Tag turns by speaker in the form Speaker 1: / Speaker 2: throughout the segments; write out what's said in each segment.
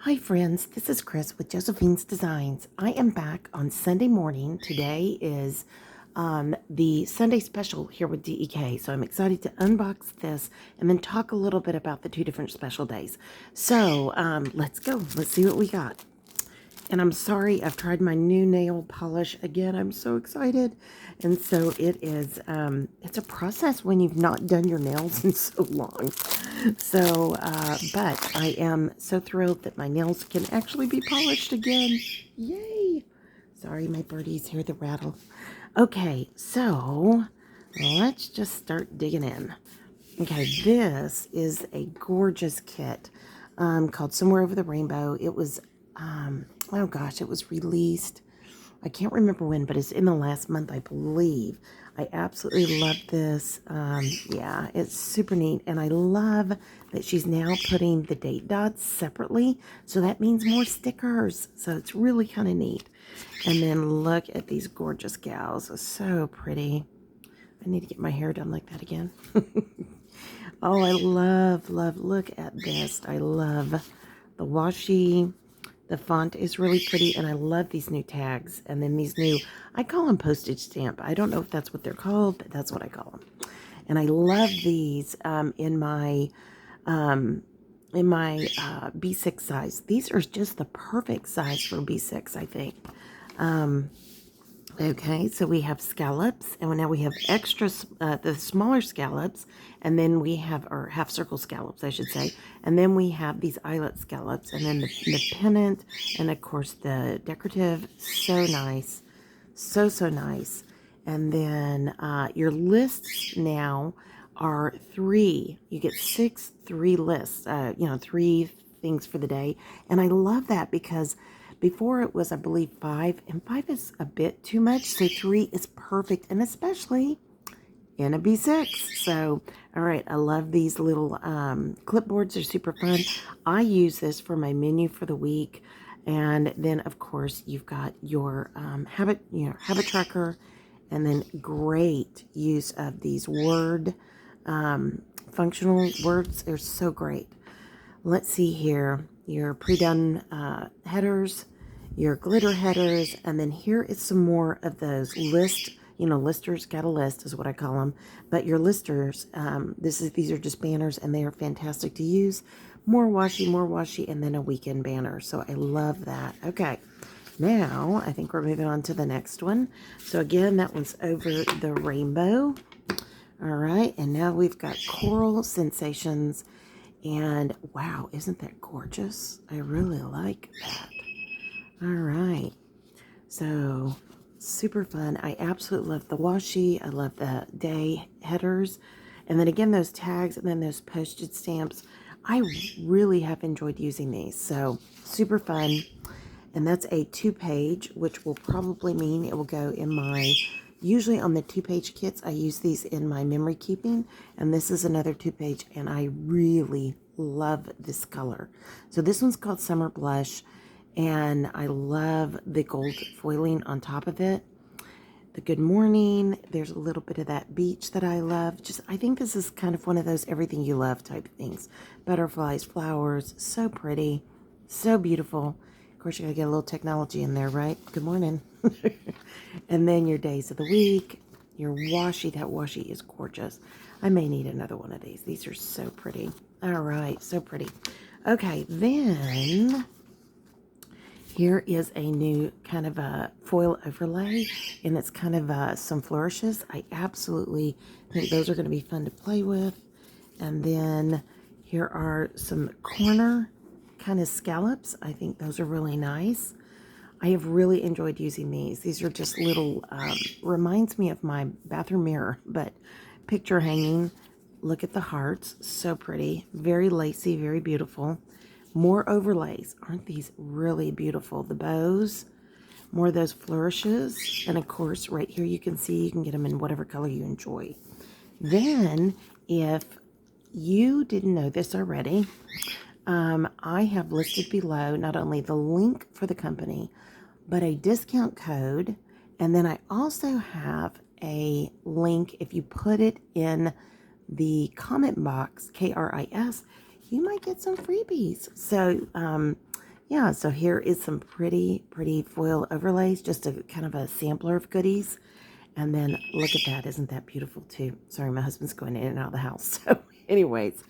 Speaker 1: Hi friends, this is Chris with Josephine's Designs. I am back on Sunday morning. Today is the Sunday special here with DEK, so I'm excited to unbox this and then talk a little bit about the two different special days. So let's go. Let's see what we got. And I'm sorry, I've tried my new nail polish again. I'm so excited. And so it is, it's a process when you've not done your nails in so long. So, but I am so thrilled that my nails can actually be polished again. Yay! Sorry, my birdies hear the rattle. Okay, so let's just start digging in. Okay, this is a gorgeous kit called Somewhere Over the Rainbow. It was, oh gosh, it was released. I can't remember when, but it's in the last month, I believe. I absolutely love this. Yeah, it's super neat. And I love that she's now putting the date dots separately. So that means more stickers. So it's really kind of neat. And then look at these gorgeous gals. So pretty. I need to get my hair done like that again. Oh, I love, look at this. I love the washi. The font is really pretty, and I love these new tags. And then these new, I call them postage stamp. I don't know if that's what they're called, but that's what I call them. And I love these um, in my B6 size. These are just the perfect size for B6, I think. Okay, so we have scallops, and now we have extra, the smaller scallops, and then we have, or half circle scallops, I should say, and then we have these eyelet scallops, and then the pennant, and of course the decorative. So nice, so nice. And then your lists now are 3. You get 3 lists, you know, 3 things for the day, and I love that because before it was, I believe, 5, and 5 is a bit too much, so 3 is perfect, and especially in a B6. So, all right, I love these little clipboards. They're super fun. I use this for my menu for the week, and then, of course, you've got your habit tracker, and then great use of these word functional words. They're so great. Let's see here. Your pre-done headers, your glitter headers, and then here is some more of those listers. Got a list is what I call them. But your listers, these are just banners, and they are fantastic to use. More washi, and then a weekend banner. So I love that. Okay. Now, I think we're moving on to the next one. So again, that one's over the rainbow. All right, and now we've got Coral Sensations. And wow, isn't that gorgeous? I really like that. All right, so super fun. I absolutely love the washi. I love the day headers. And then again, those tags and then those postage stamps. I really have enjoyed using these. So super fun. And that's a 2-page, which will probably mean it will go in my, usually on the 2-page kits, I use these in my memory keeping. And this is another 2-page, and I really love this color. So this one's called Summer Blush, and I love the gold foiling on top of it. The good morning, there's a little bit of that beach that I love. I think this is kind of one of those everything you love type things. Butterflies, flowers, so pretty, so beautiful. Of course, you gotta get a little technology in there, right? Good morning. And then your days of the week, your washi. That washi is gorgeous. I may need another one of these. These are so pretty. All right, so pretty. Okay, then here is a new kind of a foil overlay, and it's kind of some flourishes. I absolutely think those are going to be fun to play with. And then here are some corner kind of scallops. I think those are really nice. I have really enjoyed using these. These are just little, reminds me of my bathroom mirror, but picture hanging. Look at the hearts. So pretty. Very lacy, very beautiful. More overlays. Aren't these really beautiful? The bows. More of those flourishes. And of course, right here you can see you can get them in whatever color you enjoy. Then, if you didn't know this already, I have listed below not only the link for the company, but a discount code. And then I also have a link. If you put it in the comment box, KRIS, you might get some freebies. So yeah, so here is some pretty foil overlays, just a kind of a sampler of goodies. And then look at that. Isn't that beautiful too? Sorry, my husband's going in and out of the house. So anyways,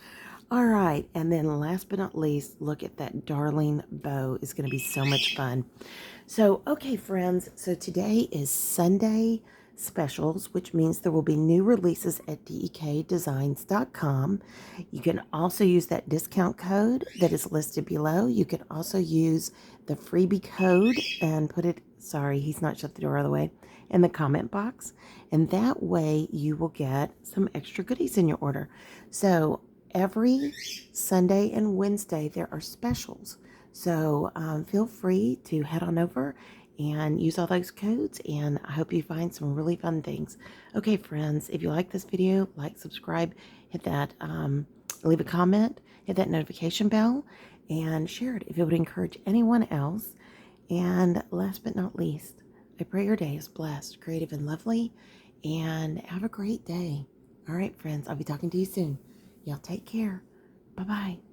Speaker 1: all right. And then last but not least, look at that darling bow. It's going to be so much fun. So, okay, friends. So today is Sunday specials, which means there will be new releases at dekdesigns.com. You can also use that discount code that is listed below. You can also use the freebie code and put it, sorry, he's not shut the door all the way, in the comment box. And that way you will get some extra goodies in your order. So every Sunday and Wednesday there are specials. So feel free to head on over and use all those codes, and I hope you find some really fun things. Okay, friends, if you like this video, like, subscribe, hit that, leave a comment, hit that notification bell, and share it if it would encourage anyone else. And last but not least, I pray your day is blessed, creative, and lovely, and have a great day. All right, friends, I'll be talking to you soon. Y'all take care. Bye-bye.